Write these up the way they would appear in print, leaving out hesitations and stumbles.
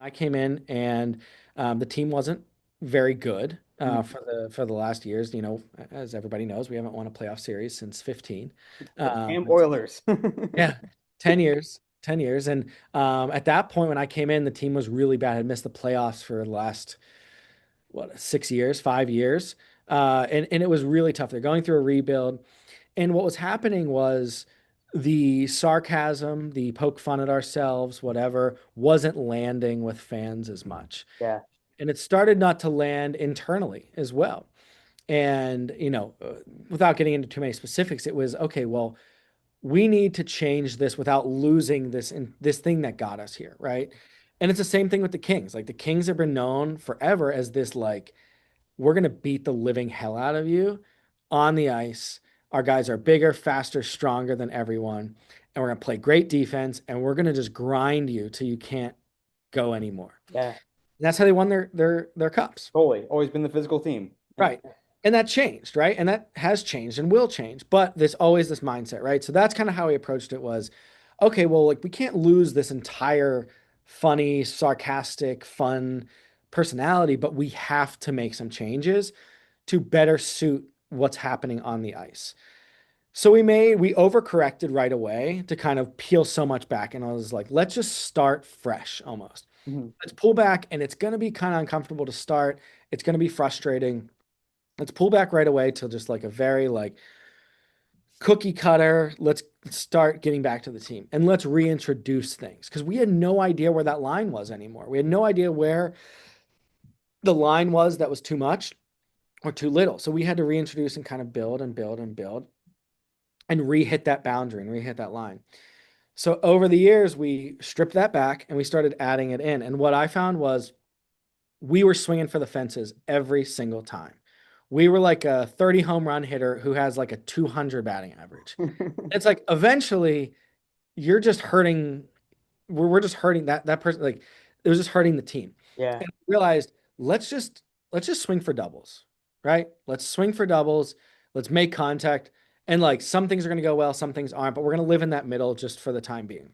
I came in and the team wasn't very good Mm. for the last years. You know, as everybody knows, we haven't won a playoff series since 15. The Um, Camp Oilers. yeah, 10 years, 10 years. And at that point when I came in, the team was really bad. Had missed the playoffs for the last, what, 6 years, 5 years. And it was really tough. They're going through a rebuild. And what was happening was the sarcasm, the poke fun at ourselves, whatever, wasn't landing with fans as much. Yeah. And it started not to land internally as well. And, without getting into too many specifics, it was okay, well, we need to change this without losing this thing that got us here, right? And it's the same thing with the Kings. Like the Kings have been known forever as this like we're going to beat the living hell out of you on the ice. Our guys are bigger, faster, stronger than everyone. And we're going to play great defense and we're going to just grind you till you can't go anymore. Yeah. And that's how they won their cups. Totally. Always been the physical team. And Right. And that changed, right? And that has changed and will change. But there's always this mindset, right? So that's kind of how we approached it was, okay, well, like we can't lose this entire funny, sarcastic, fun personality, but we have to make some changes to better suit what's happening on the ice. So we overcorrected right away to kind of peel so much back. And I was like, let's just start fresh almost. Mhm. Let's pull back and it's going to be kind of uncomfortable to start. It's going to be frustrating. Let's pull back right away to just like a very like cookie cutter. Let's start getting back to the team and let's reintroduce things because we had no idea where that line was anymore. We had no idea where the line was that was too much or too little. So we had to reintroduce and kind of build and build and build and re-hit that boundary and re-hit that line. So over the years, we stripped that back and we started adding it in. And what I found was we were swinging for the fences every single time. We were like a 30 home run hitter who has like a 200 batting average. It's like eventually you're just hurting. We're just hurting that person. Like it was just hurting the team. Yeah. And we realized let's just swing for doubles, right? Let's swing for doubles. Let's make contact. And like some things are going to go well, some things aren't, but we're going to live in that middle just for the time being.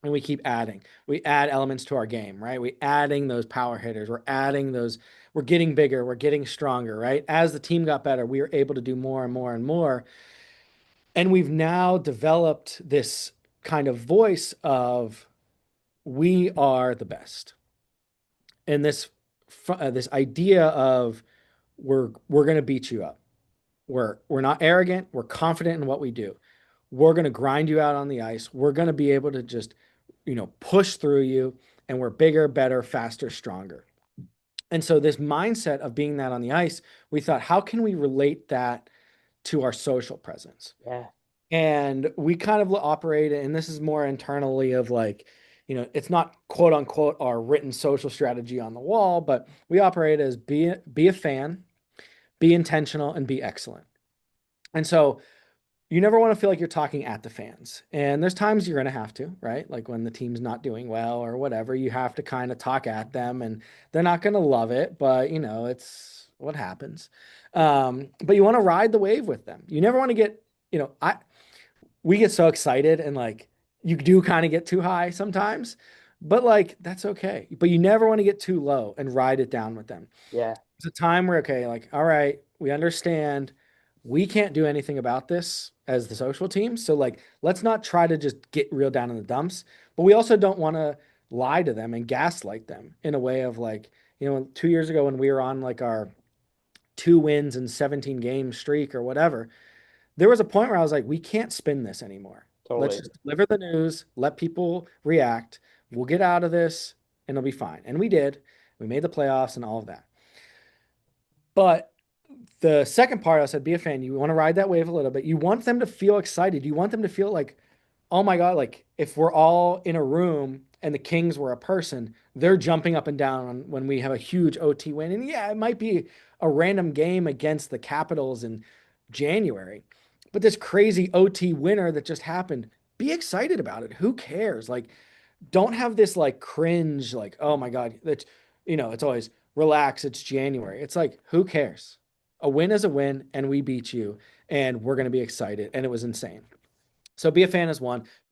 And we keep adding. We add elements to our game, right? We adding those power hitters. We're adding those. We're getting bigger. We're getting stronger, right? As the team got better, we were able to do more and more and more. And we've now developed this kind of voice of we are the best. And this idea of we're going to beat you up. We're not arrogant. We're confident in what we do. We're going to grind you out on the ice. We're going to be able to just, push through you and we're bigger, better, faster, stronger. And so this mindset of being that on the ice, we thought, how can we relate that to our social presence? Yeah. And we kind of operate, and this is more internally of like, it's not quote unquote our written social strategy on the wall, but we operate as be a fan, be intentional, and be excellent. And so you never want to feel like you're talking at the fans. And there's times you're going to have to, right? Like when the team's not doing well or whatever, you have to kind of talk at them and they're not going to love it, but it's what happens. But you want to ride the wave with them. You never want to get, we get so excited and like you do kind of get too high sometimes, but like that's okay. But you never want to get too low and ride it down with them. Yeah. It's a time where, okay, like, all right, we understand we can't do anything about this as the social team. So, like, let's not try to just get real down in the dumps, but we also don't want to lie to them and gaslight them in a way of like, 2 years ago when we were on like our 2 wins and 17 game streak or whatever, there was a point where I was like, we can't spin this anymore. Let's Totally. just deliver the news, let people react. We'll get out of this and it'll be fine. And we did. We made the playoffs and all of that. But the second part, I said, be a fan. You want to ride that wave a little bit. You want them to feel excited. You want them to feel like, oh my God, like if we're all in a room and the Kings were a person, they're jumping up and down when we have a huge OT win. And yeah, it might be a random game against the Capitals in January, but this crazy OT winner that just happened, be excited about it. Who cares? Like, don't have this like cringe, like, oh my God, that's, it's always relax. It's January. It's like, who cares? A win is a win, and we beat you, and we're going to be excited. And it was insane. So be a fan is one.